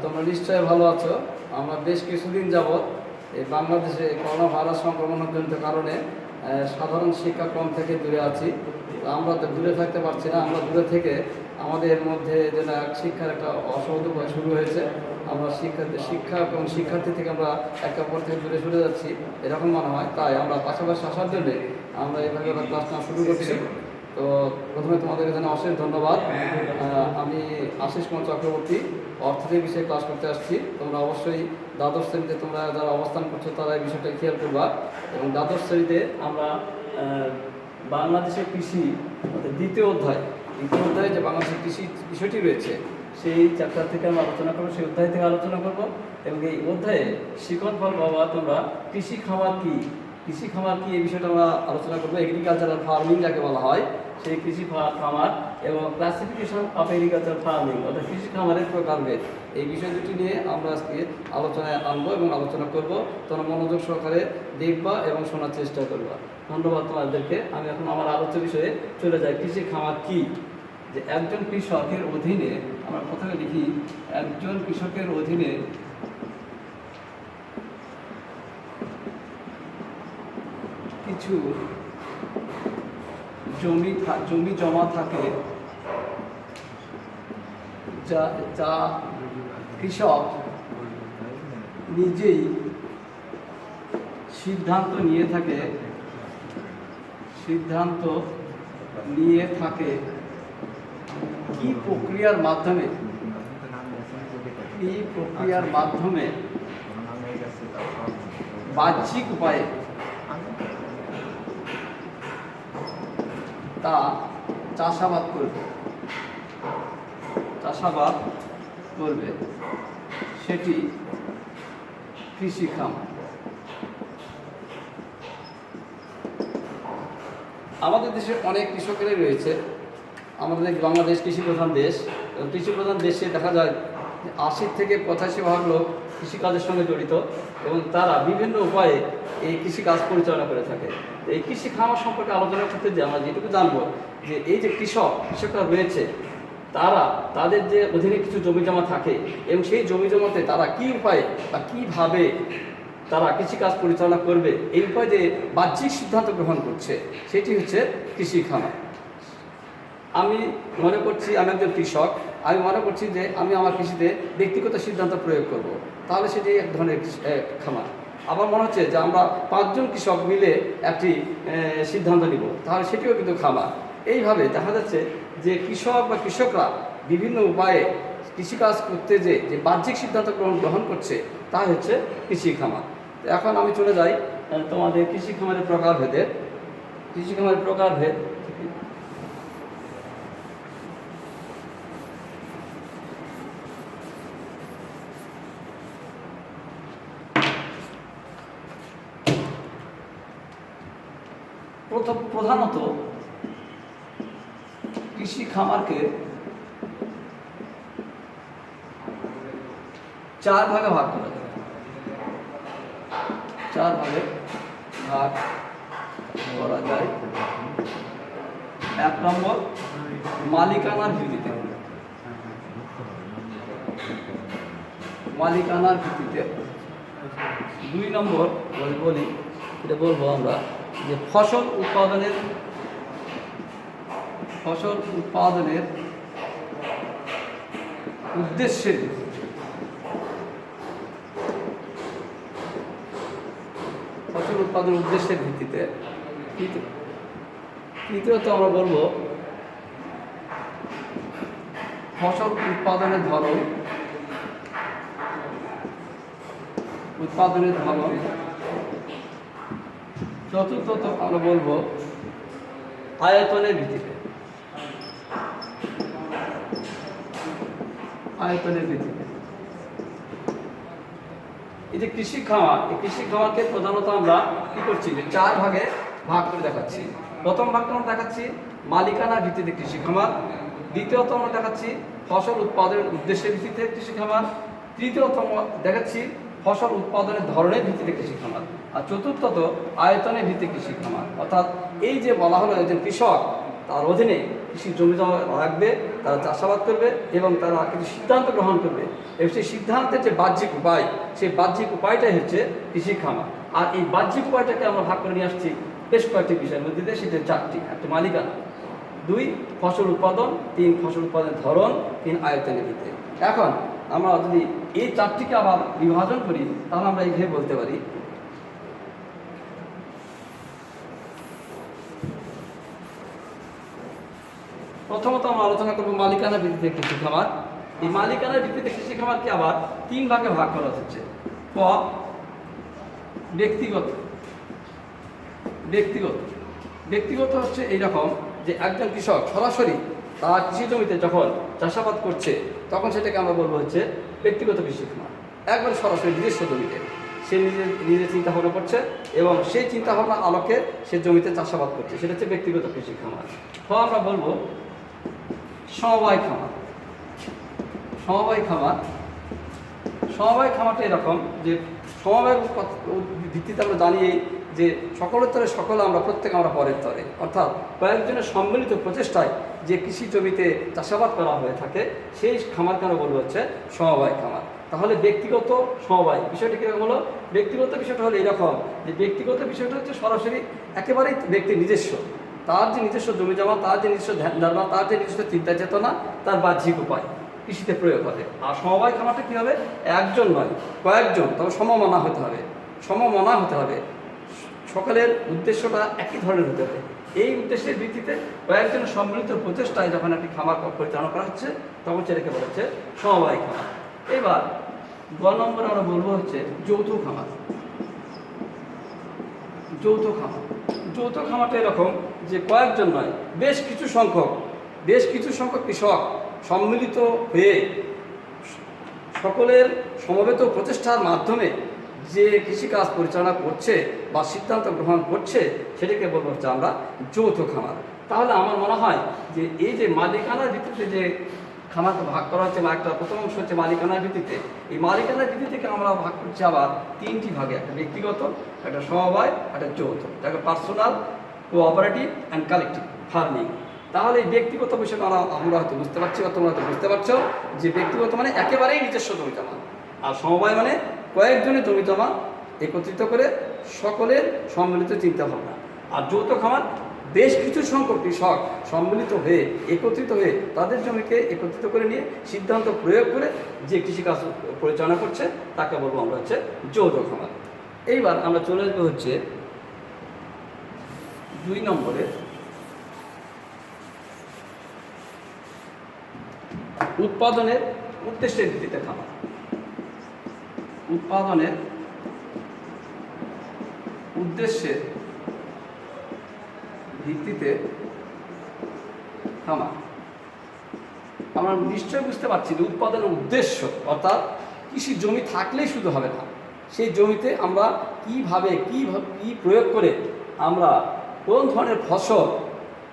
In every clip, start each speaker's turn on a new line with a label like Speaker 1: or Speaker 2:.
Speaker 1: তোমরা নিশ্চয়ই ভালো আছো। আমরা বেশ কিছুদিন যাবৎ এই বাংলাদেশে করোনা ভাইরাস সংক্রমণজনিত কারণে সাধারণ শিক্ষাক্রম থেকে দূরে আছি। আমরা তো দূরে থাকতে পারছি না। আমরা দূরে থেকে আমাদের মধ্যে যেটা শিক্ষার একটা অসহযোগ শুরু হয়েছে। আমরা শিক্ষা এবং শিক্ষার্থী থেকে আমরা একে অপর থেকে দূরে সরে যাচ্ছি, এরকম মনে হয়। তাই আমরা পাশাপাশি আসার জন্যে আমরা এইভাবে ক্লাস নেওয়া শুরু করছি। তো প্রথমে তোমাদের এখানে অশেষ ধন্যবাদ। আমি আশিস কুমার চক্রবর্তী, অর্থনীতি বিষয়ে ক্লাস করতে আসছি। তোমরা অবশ্যই দ্বাদশ শ্রেণীতে তোমরা যারা অবস্থান করছো তারা এই বিষয়টা খেয়াল করবা। এবং দ্বাদশ শ্রেণীতে আমরা বাংলাদেশের কৃষি দ্বিতীয় অধ্যায় যে বাংলাদেশের কৃষি বিষয়টি রয়েছে সেই চ্যাপ্টার থেকে আমরা আলোচনা করবো, সেই অধ্যায় থেকে আলোচনা করব। এবং এই অধ্যায়ে শিখন ফল বাবা তোমরা কৃষি খামার কী এই বিষয়টা আমরা আলোচনা করবো। এগ্রিকালচারাল ফার্মিং যাকে বলা হয়, সেই কৃষি খামার এবং ক্লাসিফিকেশন অফ এগ্রিকালচার ফার্মিং অর্থাৎ কৃষি খামারের প্রকারভেদ, এই বিষয় দুটি নিয়ে আমরা আজকে আলোচনায় আনবো এবং আলোচনা করব। তোমরা মনোযোগ সহকারে দেখবা এবং শোনার চেষ্টা করবা। ধন্যবাদ তোমাদেরকে। আমি এখন আমার আলোচ্য বিষয়ে চলে যাই। কৃষি খামার কি? যে একজন কৃষকের অধীনে, আমরা প্রথমে লিখি একজন কৃষকের অধীনে কিছু জমি জমা থাকে যা কৃষক নিজেই সিদ্ধান্ত নিয়ে থাকে কি প্রক্রিয়ার মাধ্যমে বাহ্যিক উপায়ে তা চাষাবাদ করবে, সেটি কৃষি খামার। আমাদের দেশে অনেক কৃষকেরাই রয়েছে। আমাদের বাংলাদেশ কৃষি প্রধান দেশ। কৃষি প্রধান দেশে দেখা যায় 80 থেকে 85% লোক কৃষিকাজের সঙ্গে জড়িত এবং তারা বিভিন্ন উপায়ে এই কৃষিকাজ পরিচালনা করে থাকে। এই কৃষি খামার সম্পর্কে আলোচনা করতে যে আমরা যেটুকু জানবো, যে এই যে কৃষকরা রয়েছে তাদের যে অধীনে কিছু জমি জমা থাকে এবং সেই জমি জমাতে তারা কী উপায়ে বা কীভাবে তারা কৃষিকাজ পরিচালনা করবে, এই উপায়ে যে বাহ্যিক সিদ্ধান্ত গ্রহণ করছে, সেটি হচ্ছে কৃষি খামার। আমি মনে করছি আমি একজন কৃষক, আমি মনে করছি যে আমি আমার কৃষিতে ব্যক্তিগত সিদ্ধান্ত প্রয়োগ করব, তাহলে সেটি এক ধরনের খামার। আবার মনে হচ্ছে যে আমরা 5 জন কৃষক মিলে একটি সিদ্ধান্ত নিব, তাহলে সেটিও কিন্তু খামার। এইভাবে দেখা যাচ্ছে যে কৃষকরা বিভিন্ন উপায়ে কৃষিকাজ করতে যে বাহ্যিক সিদ্ধান্ত গ্রহণ করছে, তা হচ্ছে কৃষি খামার। এখন আমি চলে যাই তোমাদের কৃষি খামারের প্রকারভেদ। প্রধানত কৃষি খামারকে 4 ভাগে ভাগ করা যায়। 4 ভাগে ভাগ করা যায়। 1 নম্বর মালিকানার ভিত্তিতে। 2 নম্বর বলবো আমরা যে ফসল উৎপাদনের উদ্দেশ্যের ভিত্তিতে। তৃতীয়ত আমরা বলবো ফসল উৎপাদনের ধরন। চতুর্থত আমরা বলবো আয়তনের ভিত্তিতে। এই যে কৃষি খামারকে প্রধানত আমরা কি করছি, যে 4 ভাগে ভাগ করে দেখাচ্ছি। প্রথম ভাগটা আমরা দেখাচ্ছি মালিকানার ভিত্তিতে কৃষি খামার। দ্বিতীয়ত আমরা দেখাচ্ছি ফসল উৎপাদনের উদ্দেশ্যের ভিত্তিতে কৃষি খামার। তৃতীয়ত দেখাচ্ছি ফসল উৎপাদনের ধরনের ভিত্তিতে কৃষি খামার। আর চতুর্থত আয়তনের ভিত্তিতে কৃষি খামার। অর্থাৎ এই যে বলা হলো একজন কৃষক, তার অধীনে কৃষি জমি জমা রাখবে, তারা চাষাবাদ করবে এবং তারা কিছু সিদ্ধান্ত গ্রহণ করবে, এবং সেই সিদ্ধান্তের যে বাহ্যিক উপায়, সেই বাহ্যিক উপায়টাই হচ্ছে কৃষি খামার। আর এই বাহ্যিক উপায়টাকে আমরা ভাগ করে নিয়ে আসছি বেশ কয়েকটি বিষয়ের মধ্যে দিয়ে, সেটা 4টি। একটা মালিকানা, 2 ফসল উৎপাদন, 3 ফসল উৎপাদনের ধরন, 3 আয়তনের ভিত্তি। এখন আমরা যদি এই 4টিকে আবার বিভাজন করি তাহলে আমরা এইভাবে বলতে পারি, প্রথমত আমরা আলোচনা করব মালিকানা ভিত্তিতে কৃষি খামার। এই মালিকানা ভিত্তিতে কৃষি খামারকে আবার 3 ভাগে ভাগ করা হচ্ছে। ক, ব্যক্তিগত। ব্যক্তিগত ব্যক্তিগত হচ্ছে এইরকম যে একজন কৃষক সরাসরি তার কৃষি জমিতে যখন চাষাবাদ করছে তখন সেটাকে আমরা বলবো হচ্ছে ব্যক্তিগত কৃষি খামার। একবারে সরাসরি নিজস্ব জমিতে সে নিজে চিন্তাভাবনা করছে এবং সেই চিন্তাভাবনা আলোকে সে জমিতে চাষাবাদ করছে, সেটা হচ্ছে ব্যক্তিগত কৃষি খামার। আমরা বলবো সমবায় খামার। সমবায় খামার সমবায় খামারটা এরকম যে সমবায়ের ভিত্তিতে আমরা জানি যে সকলের তরে সকলে আমরা প্রত্যেকে আমরা পরের তরে, অর্থাৎ কয়েকজনের সম্মিলিত প্রচেষ্টায় যে কৃষি জমিতে চাষাবাদ করা হয়ে থাকে সেই খামারকে আমরা বলবো হচ্ছে সমবায় খামার। তাহলে ব্যক্তিগত সমবায় বিষয়টা কীরকম হলো? ব্যক্তিগত বিষয়টা হলো এরকম যে ব্যক্তিগত বিষয়টা হচ্ছে সরাসরি একেবারেই ব্যক্তির নিজস্ব, তার যে নিজস্ব জমি জমা, তার যে নিজস্ব ধ্যান ধারণা, তার যে নিজস্ব চিন্তা চেতনা, তার বাহ্যিক উপায় কৃষিতে প্রয়োগ হবে। আর সমবায় খামারটা কী হবে? একজন নয়, কয়েকজন, তবে সমমনা হতে হবে। সমমনা হতে হবে, সকলের উদ্দেশ্যটা একই ধরনের হতে হবে। এই উদ্দেশ্যের ভিত্তিতে কয়েকজনের সম্মিলিত প্রচেষ্টায় যখন একটি খামার পরিচালনা করা হচ্ছে তখন সেটাকে বলা হচ্ছে সমবায় খামার। এবার 2 নম্বরে আমরা বলবো হচ্ছে যৌথ খামার। যৌথ খামার যৌথ খামারটা এরকম যে কয়েকজন নয়, বেশ কিছু সংখ্যক কৃষক সম্মিলিত হয়ে সকলের সমবেত প্রচেষ্টার মাধ্যমে যে কৃষিকাজ পরিচালনা করছে বা সিদ্ধান্ত গ্রহণ করছে সেটাকে বলবো হচ্ছে আমরা যৌথ খামার। তাহলে আমার মনে হয় যে এই যে মালিকানার ভিত্তিতে যে খামারকে ভাগ করা হচ্ছে, একটা প্রথম অংশ হচ্ছে মালিকানার ভিত্তিতে। এই মালিকানার ভিত্তি থেকে আমরা ভাগ করছি আবার 3টি ভাগে, একটা ব্যক্তিগত, একটা সমবায়, একটা যৌথ, যাকে personal, cooperative and collective farming. তাহলে এই ব্যক্তিগত বিষয়টা আমরা হয়তো বুঝতে পারছি বা তোমরা হয়তো বুঝতে পারছো যে ব্যক্তিগত মানে একেবারেই নিজস্ব জমি জমা, আর সমবায় মানে কয়েকজনের জমি জমা একত্রিত করে সকলের সম্মিলিত চিন্তাভাবনা। আর যৌথ খামার বেশ কিছু সংখ্যক কৃষক সম্মিলিত হয়ে একত্রিত হয়ে তাদের জমিকে একত্রিত করে নিয়ে সিদ্ধান্ত প্রয়োগ করে যে কৃষিকাজ পরিচালনা করছে তাকে বলবো আমরা হচ্ছে যৌথ খামার। এইবার আমরা চলে আসবো হচ্ছে 2 নম্বরে উৎপাদনের উদ্দেশ্যের ভিত্তিতে খামার। উৎপাদনের উদ্দেশ্যের ভিত্তিতে খামার। আমরা নিশ্চয়ই বুঝতে পারছি যে উৎপাদনের উদ্দেশ্য অর্থাৎ কৃষি জমি থাকলেই শুধু হবে না, সেই জমিতে আমরা কীভাবে কী প্রয়োগ করে আমরা কোন ধরনের ফসল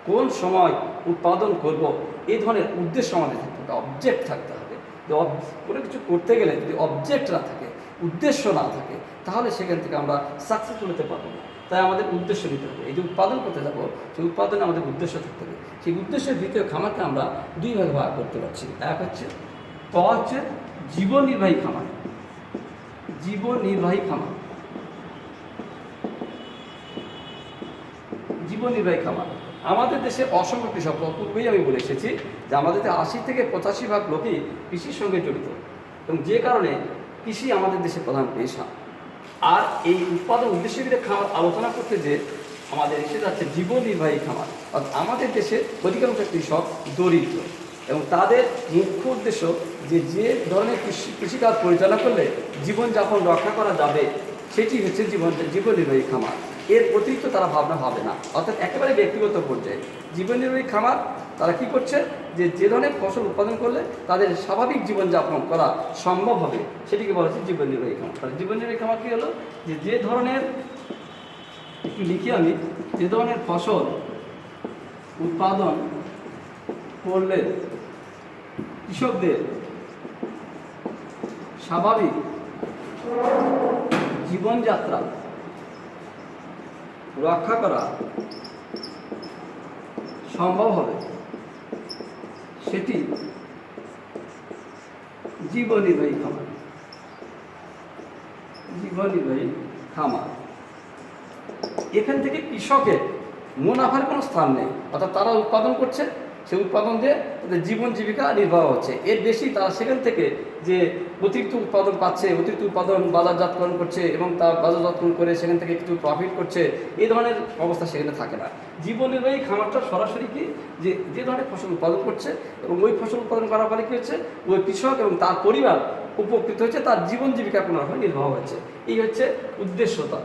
Speaker 1: কোন সময় উৎপাদন করব, এই ধরনের উদ্দেশ্য আমাদের থাকতে হবে, অবজেক্ট থাকতে হবে। কোনো কিছু করতে গেলে যদি অবজেক্ট না থাকে, উদ্দেশ্য না থাকে, তাহলে সেখান থেকে আমরা সাকসেসফুল হতে পারবো না। তাই আমাদের উদ্দেশ্য নিতে হবে। এই যে উৎপাদন করতে যাবো সেই উৎপাদনে আমাদের উদ্দেশ্য থাকতে হবে। সেই উদ্দেশ্যের ভিত্তিতে খামারকে আমরা 2 ভাগে ভাগ করতে পারছি। এক হচ্ছে জীবন নির্বাহী খামার। জীবন নির্বাহী খামার জীবন নির্বাহী খামার আমাদের দেশে অসংখ্য কৃষক, পূর্বেই আমি বলে এসেছি যে আমাদের 80 থেকে 85% লোকই কৃষির সঙ্গে জড়িত, এবং যে কারণে কৃষি আমাদের দেশের প্রধান পেশা। আর এই উৎপাদন উদ্দেশ্যের খামার আলোচনা করতে যে আমাদের এসে যাচ্ছে জীবন নির্বাহী খামার। অর্থাৎ আমাদের দেশে অধিকাংশ কৃষক দরিদ্র এবং তাদের মুখ্য উদ্দেশ্য যে ধরনের কৃষিকাজ পরিচালনা করলে জীবনযাপন রক্ষা করা যাবে সেটি হচ্ছে জীবন নির্বাহী খামার। এর অতিরিক্ত তারা ভাবনা ভাবে না, অর্থাৎ একেবারে ব্যক্তিগত পর্যায়ে জীবন নির্বাহী খামার তারা কি করছে যে ধরনের ফসল উৎপাদন করলে তাদের স্বাভাবিক জীবনযাপন করা সম্ভব হবে সেটিকে বলা হচ্ছে জীবন নির্বাহী খামার। তাহলে জীবন নির্বাহী খামার কী হলো? যে ধরনের, একটু লিখি আমি, যে ধরনের ফসল উৎপাদন করলে কৃষকদের স্বাভাবিক জীবনযাত্রা রক্ষা করা সম্ভব হবে সেটি জীবনির্বাহী খামার। জীবনির্বাহী খামার, এখান থেকে কৃষকের মুনাফার কোনো স্থান নেই, অর্থাৎ তারা উৎপাদন করছে, সেই উৎপাদন দিয়ে তাদের জীবন জীবিকা নির্বাহ হচ্ছে। এর বেশি তারা সেখান থেকে যে অতিরিক্ত উৎপাদন পাচ্ছে, অতিরিক্ত উৎপাদন বাজারজাতকরণ করছে এবং তার বাজারজাতকরণ করে সেখান থেকে কিছু প্রফিট করছে, এই ধরনের অবস্থা সেখানে থাকে না। জীবন নির্বাহী খামারটা সরাসরি কি যে ধরনের ফসল উৎপাদন করছে এবং ওই ফসল উৎপাদন করার ফলে কী হচ্ছে, ওই কৃষক এবং তার পরিবার উপকৃত হচ্ছে, তার জীবন জীবিকা কোনোভাবে নির্বাহ হচ্ছে। এই হচ্ছে উদ্দেশ্যতা,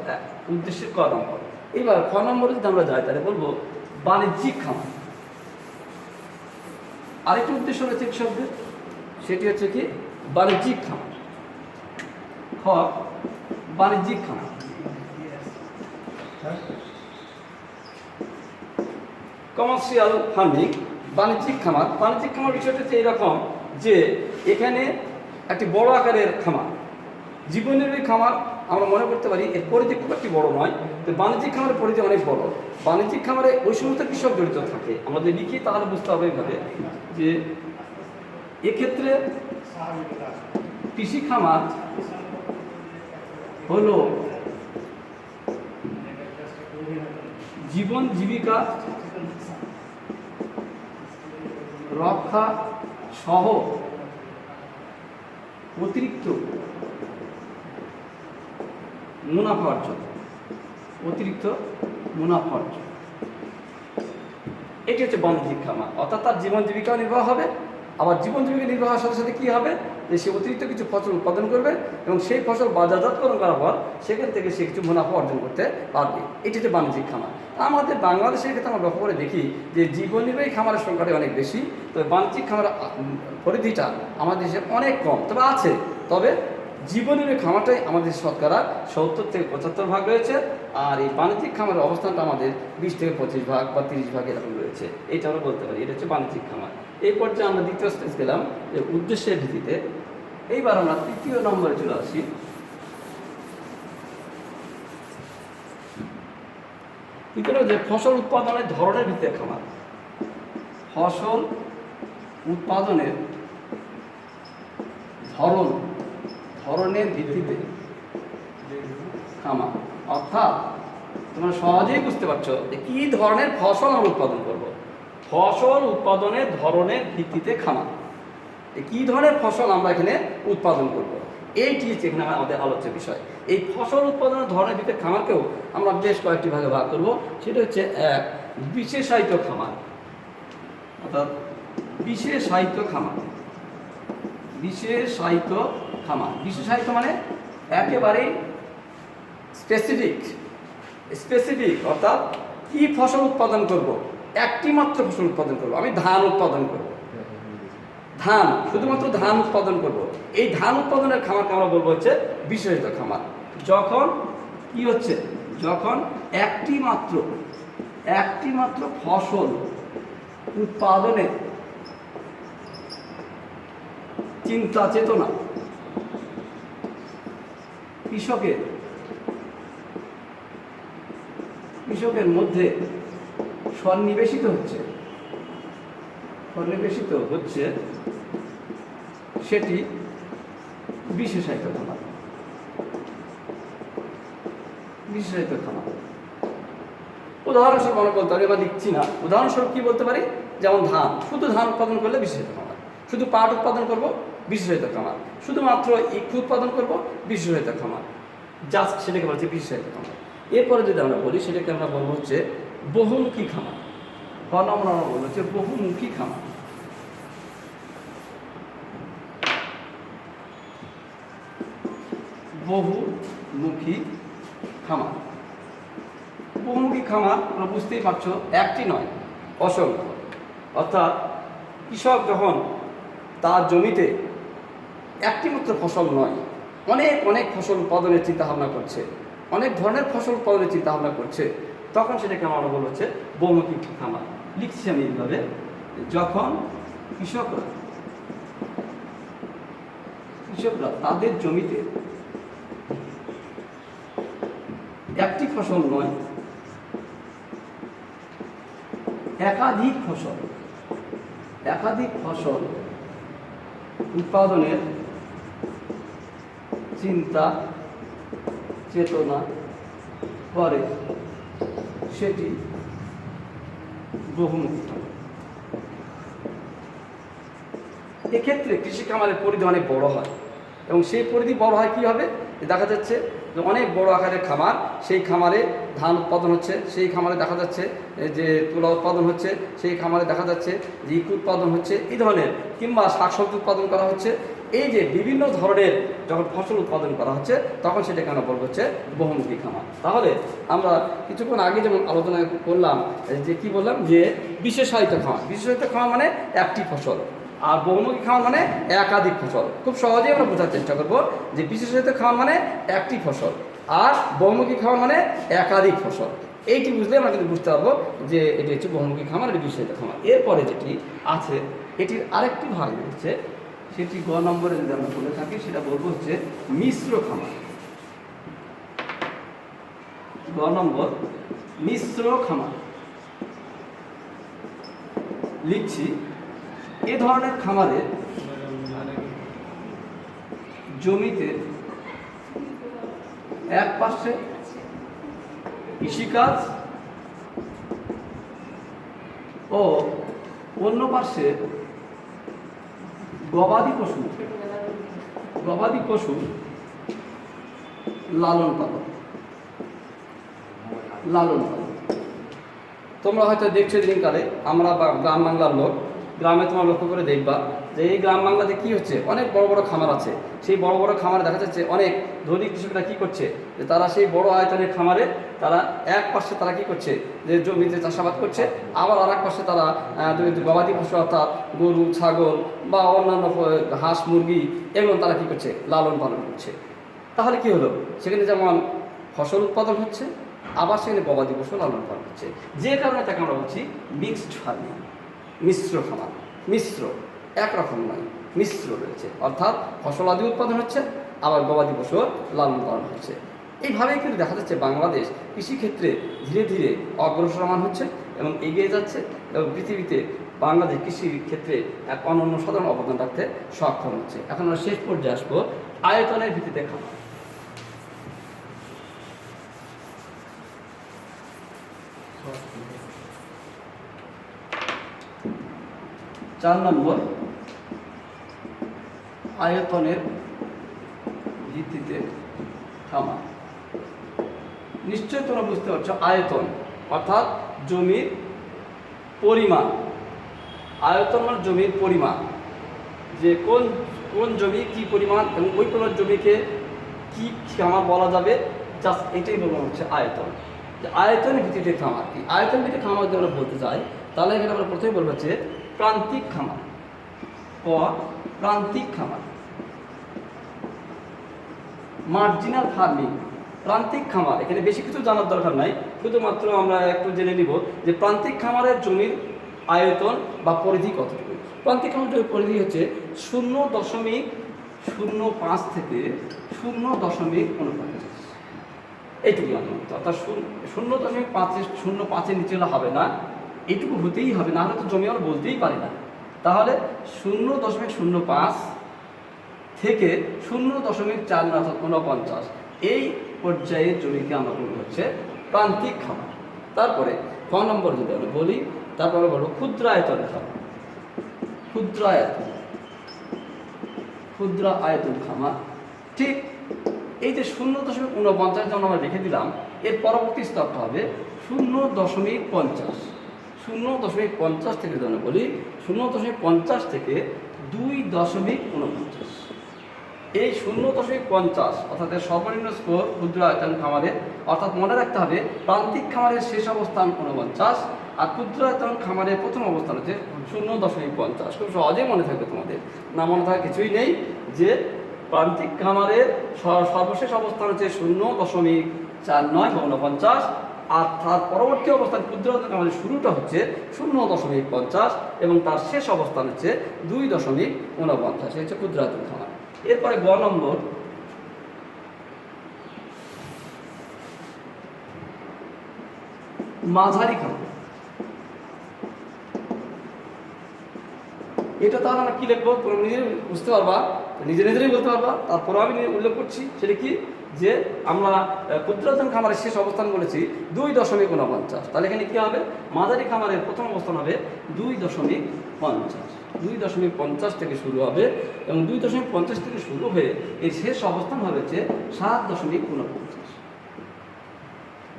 Speaker 1: উদ্দেশ্যের ক নম্বর। এবার খ নম্বরে যদি আমরা যাই তাহলে বলবো বাণিজ্যিক খামার। আরেকটি উদ্দেশ্য রয়েছে কৃষকদের, সেটি হচ্ছে কি বাণিজ্যিক খামার। খ বাণিজ্যিক খামার। কমার্শিয়াল ফার্মিং, বাণিজ্যিক খামার। বাণিজ্যিক খামার বিষয়টা হচ্ছে এইরকম যে এখানে একটি বড় আকারের খামার। জীবননির্বাহী খামার আমরা মনে করতে পারি এর পরিধি খুব একটি বড় নয়, তো বাণিজ্যিক খামারের পরিধি অনেক বড়। বাণিজ্যিক খামারে ওই সমস্ত কৃষক জড়িত থাকে, আমাদের লিখি তাহলে বুঝতে হবে এইভাবে যে এক্ষেত্রে কৃষি খামার হলো জীবন জীবিকা রক্ষা সহ অতিরিক্ত মুনাফা অর্জন, অতিরিক্ত মুনাফা অর্জন, এটি হচ্ছে বাণিজ্যিক খামার। অর্থাৎ তার জীবন জীবিকাও নির্বাহ হবে, আবার জীবন জীবিকা নির্বাহের সাথে সাথে কী হবে, যে সে অতিরিক্ত কিছু ফসল উৎপাদন করবে এবং সেই ফসল বাজারজাতকরণ করার পর সেখান থেকে সে কিছু মুনাফা অর্জন করতে পারবে। এটি হচ্ছে বাণিজ্যিক খামার। আমাদের বাংলাদেশের ক্ষেত্রে আমরা লক্ষ্য করে দেখি যে জীবন নির্বাহী খামারের সংখ্যাটা অনেক বেশি, তবে বাণিজ্যিক খামারের পরিধিটা আমাদের দেশে অনেক কম, তবে আছে। তবে জীবন নির্বাহী খামারটাই আমাদের শতকরা 70 থেকে 75 ভাগ রয়েছে, আর এই বাণিজ্যিক খামারের অবস্থানটা আমাদের 20 থেকে 25 ভাগ বা 30 ভাগ এরকম রয়েছে। এটা আমরা বলতে পারি, এটা হচ্ছে বাণিজ্যিক খামার। এই পর্যায়ে আমরা দ্বিতীয় স্টেজ গেলাম যে উদ্দেশ্যের ভিত্তিতে। এইবার আমরা তৃতীয় নম্বরে চলে আসি। তৃতীয় যে ফসল উৎপাদনের ধরনের ভিত্তিতে খামার। ফসল উৎপাদনের ধরনের ভিত্তিতে খামার, অর্থাৎ তোমরা সহজেই বুঝতে পারছো যে কী ধরনের ফসল আমরা উৎপাদন করব। ফসল উৎপাদনের ধরনের ভিত্তিতে খামার, কী ধরনের ফসল আমরা এখানে উৎপাদন করব, এইটি হচ্ছে এখানে আমাদের আলোচ্য বিষয়। এই ফসল উৎপাদনের ধরনের ভিত্তিতে খামারকেও আমরা বেশ কয়েকটি ভাগে ভাগ করব। সেটা হচ্ছে এক, বিশেষায়িত খামার, অর্থাৎ বিশেষায়িত খামার। বিশেষায়িত খামার, বিশেষায়িত মানে একেবারেই স্পেসিফিক, অর্থাৎ কি ফসল উৎপাদন করব, একটি মাত্র ফসল উৎপাদন করব। আমি ধান উৎপাদন করব, ধান, শুধুমাত্র ধান উৎপাদন করব। এই ধান উৎপাদনের খামারকে আমরা বলবো হচ্ছে বিশেষায়িত খামার। যখন কি হচ্ছে, যখন একটি মাত্র ফসল উৎপাদনে চিন্তা চেতনা কৃষকের মধ্যে সন্নিবেশিত হচ্ছে, সেটি বিশেষায়িত খামার। বিশেষায়িত খামার উদাহরণস্বরূপ আমরা বলতে পারি, বা লিখছি না, উদাহরণস্বরূপ কি বলতে পারি, যেমন ধান, শুধু ধান উৎপাদন করলে বিশেষায়িত খামার। শুধু পাট উৎপাদন করব, বিশেষায়িত খামার। শুধুমাত্র ইক্ষু উৎপাদন করব, বিশেষায়িত খামার। জাস্ট সেটাকে বলছে বিশেষায়িত খামার। এরপরে যদি আমরা বলি, সেটাকে আমরা বলবো হচ্ছে বহুমুখী খামার। আমরা বলবো হচ্ছে বহুমুখী খামার। বহুমুখী খামার, বহুমুখী খামার আমরা বুঝতেই পারছো একটি নয়, অসংখ্য। অর্থাৎ কৃষক যখন তার জমিতে একটি মাত্র ফসল নয়, অনেক ফসল উৎপাদনের চিন্তাভাবনা করছে, অনেক ধরনের ফসল উৎপাদনের চিন্তাভাবনা করছে, তখন সেটাকে আমরা বলবো হচ্ছে বহুমুখী খামার। লিখছি আমি এইভাবে, যখন কৃষকরা তাদের জমিতে একটি ফসল নয়, একাধিক ফসল একাধিক ফসল উৎপাদনের চিন্তা চেতনা করে সেটি বহুমুখী খামার। এক্ষেত্রে কৃষি খামারের পরিধি অনেক বড় হয় এবং সেই পরিধি বড় হয় কী হবে, দেখা যাচ্ছে যে অনেক বড় আকারের খামার, সেই খামারে ধান উৎপাদন হচ্ছে, সেই খামারে দেখা যাচ্ছে যে তুলা উৎপাদন হচ্ছে, সেই খামারে দেখা যাচ্ছে যে ইক উৎপাদন হচ্ছে, এই ধরনের, কিংবা শাকসবজি উৎপাদন করা হচ্ছে। এই যে বিভিন্ন ধরনের যখন ফসল উৎপাদন করা হচ্ছে তখন সেটাকে আমরা বলবো হচ্ছে বহুমুখী খামার। তাহলে আমরা কিছুক্ষণ আগে যেমন আলোচনা করলাম যে কি বললাম, যে বিশেষায়িত খামার। বিশেষায়িত খামার মানে একটি ফসল, আর বহুমুখী খামার মানে একাধিক ফসল। খুব সহজেই আমরা বোঝার চেষ্টা করবো যে বিশেষায়িত খামার মানে একটি ফসল, আর বহুমুখী খামার মানে একাধিক ফসল। এইটি বুঝলে আমরা কিন্তু বুঝতে পারবো যে এটি হচ্ছে বহুমুখী খামার, এটি বিশেষায়িত খামার। এরপরে যেটি আছে এটির আরেকটি ভাগ রয়েছে, সেটি গ নম্বরে যদি আমরা বলে থাকি সেটা বলবো হচ্ছে মিশ্র খামার। গ নম্বর মিশ্র খামার লিখছি। এ ধরনের খামারে জমিতে এক পাশে কৃষিকাজ ও অন্য পাশে গবাদি পশু লালন পালন। তোমরা হয়তো দেখছো দিনকালে, আমরা গ্রাম বাংলার লোক, গ্রামে তোমরা লক্ষ্য করে দেখবা যে এই গ্রাম বাংলাতে কি হচ্ছে, অনেক বড় বড় খামার আছে। সেই বড় বড় খামারে দেখা যাচ্ছে অনেক ধনী কৃষকরা কি করছে, যে তারা সেই বড় আয়তনের খামারে তারা এক পাশে তারা কি করছে, যে জমিতে চাষাবাদ করছে, আবার আর এক পাশে তারা গবাদি পশু অর্থাৎ গরু ছাগল বা অন্যান্য হাঁস মুরগি এগুলো তারা কি করছে, লালন পালন করছে। তাহলে কি হলো, সেখানে যেমন ফসল উৎপাদন হচ্ছে, আবার সেখানে গবাদি পশু লালন পালন হচ্ছে, যে কারণে তাকে আমরা বলছি মিক্সড ফার্মিং, মিশ্র খামার। মিশ্র একরকম নয়, মিশ্র রয়েছে, অর্থাৎ ফসল আদি উৎপাদন হচ্ছে, আবার গবাদি পশু লালন পালন হচ্ছে। এইভাবেই কিন্তু দেখা যাচ্ছে বাংলাদেশ কৃষিক্ষেত্রে ধীরে ধীরে অগ্রসরমান হচ্ছে এবং এগিয়ে যাচ্ছে, এবং পৃথিবীতে বাংলাদেশ কৃষির ক্ষেত্রে এক অনন্য সাধারণ অবদান রাখতে সক্ষম হচ্ছে। এখন আমরা শেষ পর্যায়ে আসবো আয়তনের ভিত্তিতে খামার। 4 নম্বর আয়তনের ভিত্তিতে খামার। নিশ্চয়ই তোমরা বুঝতে পারছো, আয়তন অর্থাৎ জমির পরিমাণ। আয়তন মানে জমির পরিমাণ, যে কোন কোন জমি কি পরিমাণ এবং ওই পরিমাণ জমিকে কি খামার বলা যাবে, জাস্ট এটাই বলা হচ্ছে আয়তন। যে আয়তনের ভিত্তিতে খামার কি, আয়তন ভিত্তিতে খামার যদি আমরা বলতে চাই তাহলে এখানে আমরা প্রথমে বলবো হচ্ছে প্রান্তিক খামার। প্রান্তিক খামার, মার্জিনাল ফার্মিং। প্রান্তিক খামার, এখানে বেশি কিছু জানার দরকার নাই, শুধুমাত্র আমরা একটু জেনে নিব যে প্রান্তিক খামারের জমির আয়তন বা পরিধি কতটুকু। প্রান্তিক খামার জমির পরিধি হচ্ছে 0.05 থেকে 0.49, এইটুকু জানলাম। অর্থাৎ 0.5-0.5 নিচে হবে না, এইটুকু হতেই হবে, না হলে তো জমি আমরা বলতেই পারি না। তাহলে 0.05 থেকে 0.49 এই পর্যায়ে জমিকে আমরা বলবো হচ্ছে প্রান্তিক খামার। তারপরে 6 নম্বর যদি আমরা বলি, তারপরে বলবো ক্ষুদ্রায়তন খামার। ক্ষুদ্রায়তন খামার, ঠিক এই যে 0.49 যেমন আমরা রেখে দিলাম, এর পরবর্তী স্তরটা হবে 0.50। 0.50 থেকে যদি বলি 0.50 থেকে 2.49। এই 0.50 অর্থাৎ সর্বনিম্ন স্কোর ক্ষুদ্রায়তন খামারে, অর্থাৎ মনে রাখতে হবে প্রান্তিক খামারের শেষ অবস্থান 49 আর ক্ষুদ্রায়তন খামারের প্রথম অবস্থান হচ্ছে 0.50। খুব সহজেই মনে থাকবে, তোমাদের না মনে থাকার কিছুই নেই, যে প্রান্তিক খামারের সর্বশেষ অবস্থান হচ্ছে 0.49 আর তার পরবর্তী অবস্থান ক্ষুদ্রায়তন খামারের শুরুটা হচ্ছে 0.50 এবং তার শেষ অবস্থান হচ্ছে 2.49, হচ্ছে ক্ষুদ্রায়তন খামার। এরপরে গ নম্বর মাঝারি খামার। এটা তাহলে আমরা কী লিখবো তোমরা নিজে বুঝতে পারবা, নিজেরাই বলতে পারবা। তারপরেও আমি উল্লেখ করছি সেটা কি, যে আমরা ক্ষুদ্রায়তন খামারের শেষ অবস্থান বলেছি 2.49। তাহলে এখানে কী হবে, মাঝারি খামারের প্রথম অবস্থান হবে 2.50। 2.50 থেকে শুরু হবে এবং 2.50 থেকে শুরু হয়ে এর শেষ অবস্থান হবে হচ্ছে 7.49।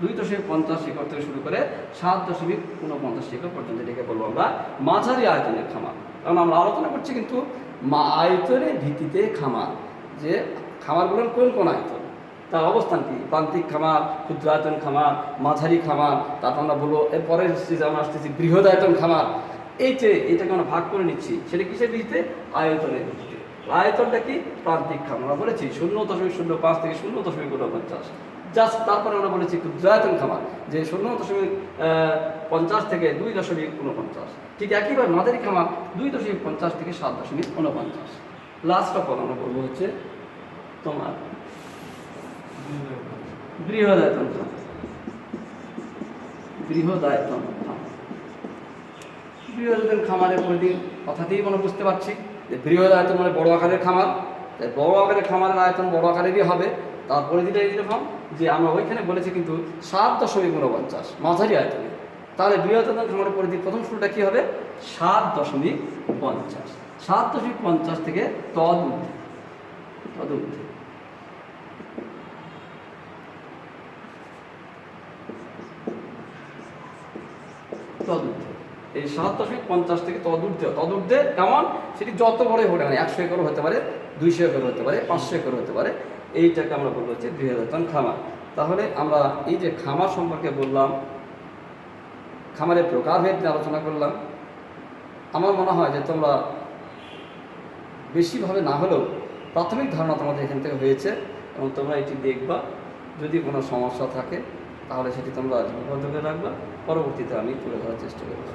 Speaker 1: 2.50 শিখর থেকে শুরু করে 7.49 শিখর পর্যন্ত এটাকে বলবো আমরা মাঝারি আয়তনের খামার। কারণ আমরা আলোচনা করছি কিন্তু আয়তনের ভিত্তিতে খামার, যে খামারগুলোর কোন কোন আয়তন, তার অবস্থান কি, প্রান্তিক খামার, ক্ষুদ্র আয়তন খামার, মাঝারি খামার, তারপর আমরা বলবো এরপরের স্টেজে আমরা আসতেছি বৃহৎ আয়তন খামার। এই যে এটাকে আমরা ভাগ করে নিচ্ছি, সেটা কিসের ভিত্তিতে, আয়তনের ভিত্তিতে। আয়তনটা কি, প্রান্তিক খামার আমরা বলেছি 0.05 থেকে 0.49। জাস্ট তারপরে আমরা বলেছি ক্ষুদ্রায়তন খামার, যে 0.50 থেকে 2.49। ঠিক একইভাবে মাঝারি খামার 2.50 থেকে 7.49। লাস্ট অফ অল আমরা বলবো হচ্ছে তোমার বৃহদায়তন খামার। বৃহদায়তন খামার, বৃহদায়তন খামারের পরিধি কথাতেই আমরা বুঝতে পারছি যে বৃহদায়তন মানে বড় আকারের খামার। তাই বড় আকারের খামারের আয়তন বড় আকারেরই হবে। তার পরিধিটা এইরকম যে আমরা ওইখানে বলেছি কিন্তু 7.49 মাঝারি আয়তনে। তাহলে বৃহদায়তন খামারের পরিধি প্রথম শুরুটা কী হবে, 7.50। 7.50 থেকে তদূর্ধ্বে এই 7.50 থেকে তদূর্ধ্বে কেমন, সেটি যত বড়ই হতে পারে, 100 একর হতে পারে, 200 একর হতে পারে, 500 একর হতে পারে। এইটাকে আমরা বলবো হচ্ছে বৃহদায়তন খামার। তাহলে আমরা এই যে খামার সম্পর্কে বললাম, খামারের প্রকারভেদ নিয়ে আলোচনা করলাম, আমার মনে হয় যে তোমরা বেশিভাবে না হলেও প্রাথমিক ধারণা তোমাদের এখান থেকে হয়েছে এবং তোমরা এটি দেখবা। যদি কোনো সমস্যা থাকে তাহলে সেটি তোমরা লিপিবদ্ধ করে রাখবা, পরবর্তীতে আমি তুলে ধরার চেষ্টা করব।